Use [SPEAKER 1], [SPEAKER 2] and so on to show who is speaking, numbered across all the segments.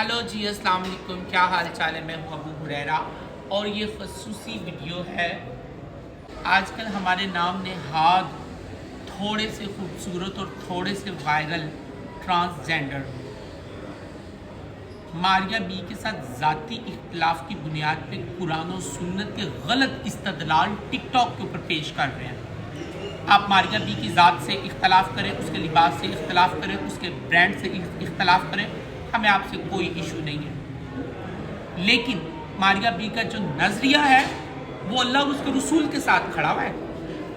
[SPEAKER 1] Hello जी, अस्सलाम वालेकुम। क्या हाल चाल है? मैं हूँ अबू हुरैरा और ये खसूसी वीडियो है। आजकल हमारे नाम नेहाद थोड़े से खूबसूरत और थोड़े से वायरल ट्रांसजेंडर मारिया बी के साथ ज़ाती इख्तिलाफ की बुनियाद पे कुरान और सुन्नत के गलत इस्तदलाल टिकटॉक के ऊपर पेश कर रहे हैं। आप मारिया बी की ज़ात से इख्तलाफ करें, उसके लिबास से इख्तलाफ करें, उसके ब्रांड से इख्तलाफ करें, हमें आपसे कोई इशू नहीं है। लेकिन मारिया बी का जो नज़रिया है वो अल्लाह और उसके रसूल के साथ खड़ा हुआ है।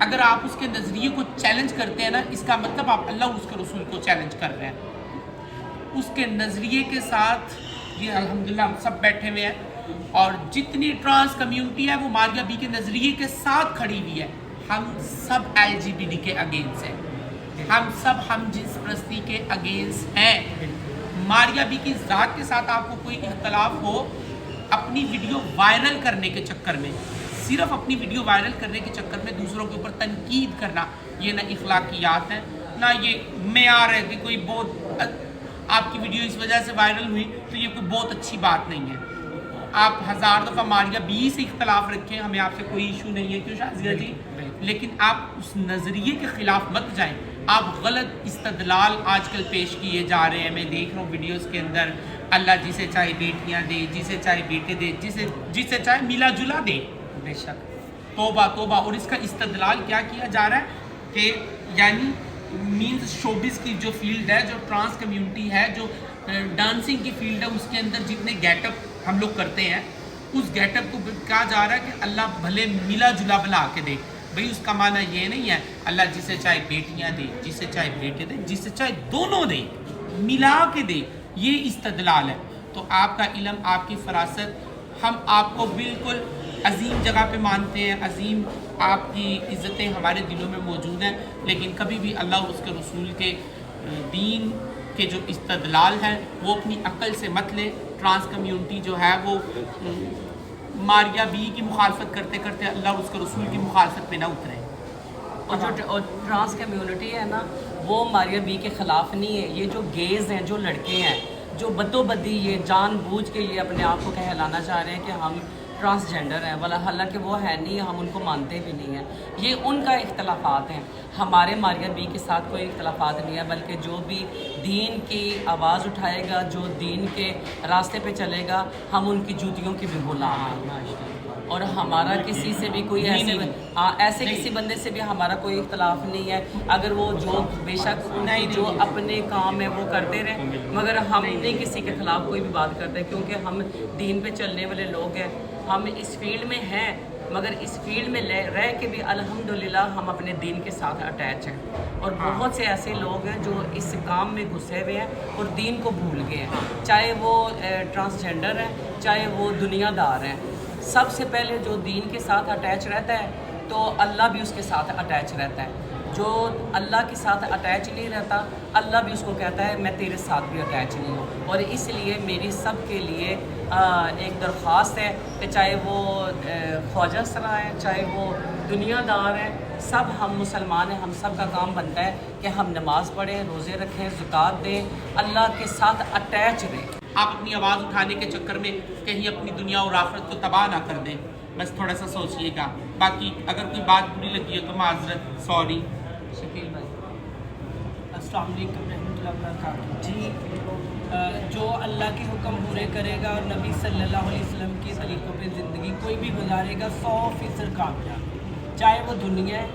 [SPEAKER 1] अगर आप उसके नज़रिए को चैलेंज करते हैं ना, इसका मतलब आप अल्लाह और उसके रसूल को चैलेंज कर रहे हैं। उसके नज़रिए के साथ ये अल्हम्दुलिल्लाह हम सब बैठे हुए हैं और जितनी ट्रांस कम्युनिटी है वो मारिया बी के नज़रिए के साथ खड़ी हुई है। हम सब LGBT के अगेंस्ट हैं, हम सब हम जिन्स परस्ती के अगेंस्ट हैं। मारिया बी की ज़ात के साथ आपको कोई इख्तलाफ हो, अपनी वीडियो वायरल करने के चक्कर में, सिर्फ अपनी वीडियो वायरल करने के चक्कर में दूसरों के ऊपर तनकीद करना, ये ना इखलाकियात है, ना ये मेयार है कि कोई बहुत आपकी वीडियो इस वजह से वायरल हुई तो ये कोई बहुत अच्छी बात नहीं है। आप हज़ार दफ़ा मारिया बी से इख्तलाफ रखें, हमें आपसे कोई इशू नहीं है, क्यों शाज़िया जी? लेकिन आप उस नज़रिए के ख़िलाफ़ मत जाएं। आप गलत इस्तदलाल आजकल पेश किए जा रहे हैं। मैं देख रहा हूँ वीडियोस के अंदर, अल्लाह जिसे चाहे बेटियाँ दे, जिसे चाहे बेटे दे, जिसे चाहे मिला जुला दे। बेशक तोबा तोबा। और इसका इस्तदलाल क्या किया जा रहा है कि यानी मीन्स शोबिस की जो फील्ड है, जो ट्रांस कम्युनिटी है, जो डांसिंग की फील्ड है, उसके अंदर जितने गेटअप हम लोग करते हैं, उस गेटअप को कहा जा रहा है कि अल्लाह भले मिला जुला बना के दे। भाई उसका माना ये नहीं है अल्लाह जिसे चाहे बेटियां दे, जिसे चाहे बेटे दे, जिसे चाहे दोनों दे, मिला के दे, ये इस्तदलाल है। तो आपका इल्म, आपकी फरासत, हम आपको बिल्कुल अजीम जगह पे मानते हैं, अजीम आपकी इज़्ज़तें हमारे दिलों में मौजूद हैं, लेकिन कभी भी अल्लाह और उसके रसूल के दीन के जो इस्तदलाल हैं वो अपनी अक्ल से मत ले। ट्रांस कम्युनिटी जो है वो मारिया बी की मुखालफत करते करते अल्लाह और उसके रसूल की मुखालफत पे ना उतरे।
[SPEAKER 2] और जो ट्रांस कम्युनिटी है ना, वो मारिया बी के ख़िलाफ़ नहीं है। ये जो गेज़ हैं, जो लड़के हैं, जो बदोबदी ये जानबूझ के ये अपने आप को कहलाना चाह रहे हैं कि हम ट्रांसजेंडर हैं, वाला हालांकि वो है नहीं, हम उनको मानते भी नहीं हैं। ये उनका इख्तलाफात हैं, हमारे मारिया बी के साथ कोई इख्तलाफात नहीं है। बल्कि जो भी दीन की आवाज़ उठाएगा, जो दीन के रास्ते पे चलेगा, हम उनकी जूतियों की भी गुलाम हैं। और हमारा किसी से भी कोई ऐसे किसी बंदे से भी हमारा कोई इख्तलाफ नहीं है। अगर वो जो बेशक उनकी जो अपने काम है वो करते रहें, मगर हम नहीं किसी के ख़िलाफ़ कोई भी बात करते, क्योंकि हम दीन पे चलने वाले लोग हैं। हम इस फील्ड में हैं, मगर इस फील्ड में रह के भी अल्हम्दुलिल्लाह हम अपने दीन के साथ अटैच हैं। और बहुत से ऐसे लोग हैं जो इस काम में घुसे हुए हैं और दीन को भूल गए हैं, चाहे वो ट्रांसजेंडर हैं, चाहे वो दुनियादार हैं। सबसे पहले जो दीन के साथ अटैच रहता है तो अल्लाह भी उसके साथ अटैच रहता है। जो अल्लाह के साथ अटैच नहीं रहता, अल्लाह भी उसको कहता है मैं तेरे साथ भी अटैच नहीं हूँ। और इसलिए मेरी सब के लिए एक दरख्वास्त है कि चाहे वो ख्वाजा सरा है, चाहे वो दुनियादार हैं, सब हम मुसलमान हैं। हम सब का काम बनता है कि हम नमाज़ पढ़ें, रोज़े रखें, ज़कात दें, अल्लाह के साथ अटैच रहें।
[SPEAKER 1] आप अपनी आवाज़ उठाने के चक्कर में कहीं अपनी दुनिया और आखिरत को तबाह ना कर दें, बस थोड़ा सा सोचिएगा। बाकी अगर कोई बात बुरी लगी हो तो माजरत, सॉरी।
[SPEAKER 2] शकील भाई,
[SPEAKER 3] अस्सलाम वालेकुम रहमतुल्लाहि व बरकातहू। जी, जो अल्लाह के हुक्म पूरे करेगा और नबी सल्लल्लाहु अलैहि वसल्लम के तरीक़ों पे ज़िंदगी कोई भी गुजारेगा, 100% कामयाब। चाहे वो दुनिया है,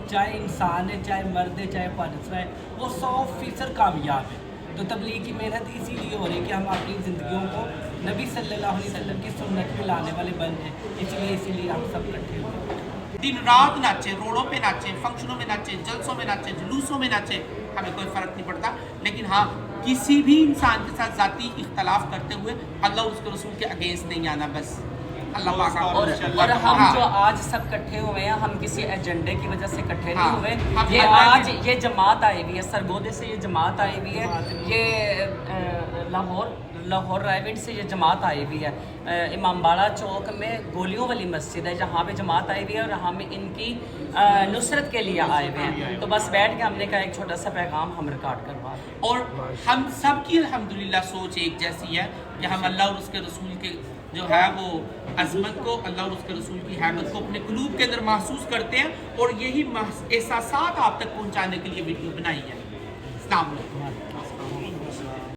[SPEAKER 3] चाहे इंसान है, चाहे मर्द है, चाहे पारसरा है, वो 100% कामयाब है। तो तबलीग की मेहनत इसीलिए हो रही है कि हम अपनी ज़िंदगियों को नबी सल्लल्लाहु अलैहि वसल्लम की सुन्नत में लाने वाले बन जाए। इसीलिए हम सब इकट्ठे हुए।
[SPEAKER 1] दिन रात नाचे, रोडों पे नाचे, फंक्शनों में नाचे, जलसों में नाचे, जुलूसों में नाचे, हमें कोई फ़र्क नहीं पड़ता। लेकिन हाँ, किसी भी इंसान के साथ ज़ाती इख्तलाफ करते हुए अल्लाह और उसके रसूल के अगेंस्ट नहीं आना। बस अल्लाह पाक।
[SPEAKER 2] और हम जो आज सब इकट्ठे हुए हैं, हम किसी एजेंडे की वजह से इकट्ठे नहीं हुए। ये आज ये जमात आई हुई है, सरगोदे से ये जमात आई हुई है, ये लाहौर रायविंड से ये जमात आई हुई है। इमाम बाड़ा चौक में गोलियों वाली मस्जिद है, जहाँ पे जमात आई हुई है और हम इनकी नुसरत के लिए आए हुए हैं। तो बस बैठ के हमने कहा एक छोटा सा पैगाम हम रिकॉर्ड करवा।
[SPEAKER 1] और हम सब की अल्हम्दुलिल्लाह सोच एक जैसी है। کہ ہم اللہ اور اس کے رسول کے جو ہے وہ عظمت کو، اللہ اور اس کے رسول کی حیبت کو اپنے قلوب کے اندر محسوس کرتے ہیں، اور یہی احساسات آپ تک پہنچانے کے لیے ویڈیو بنائی ہے۔ السلام علیکم۔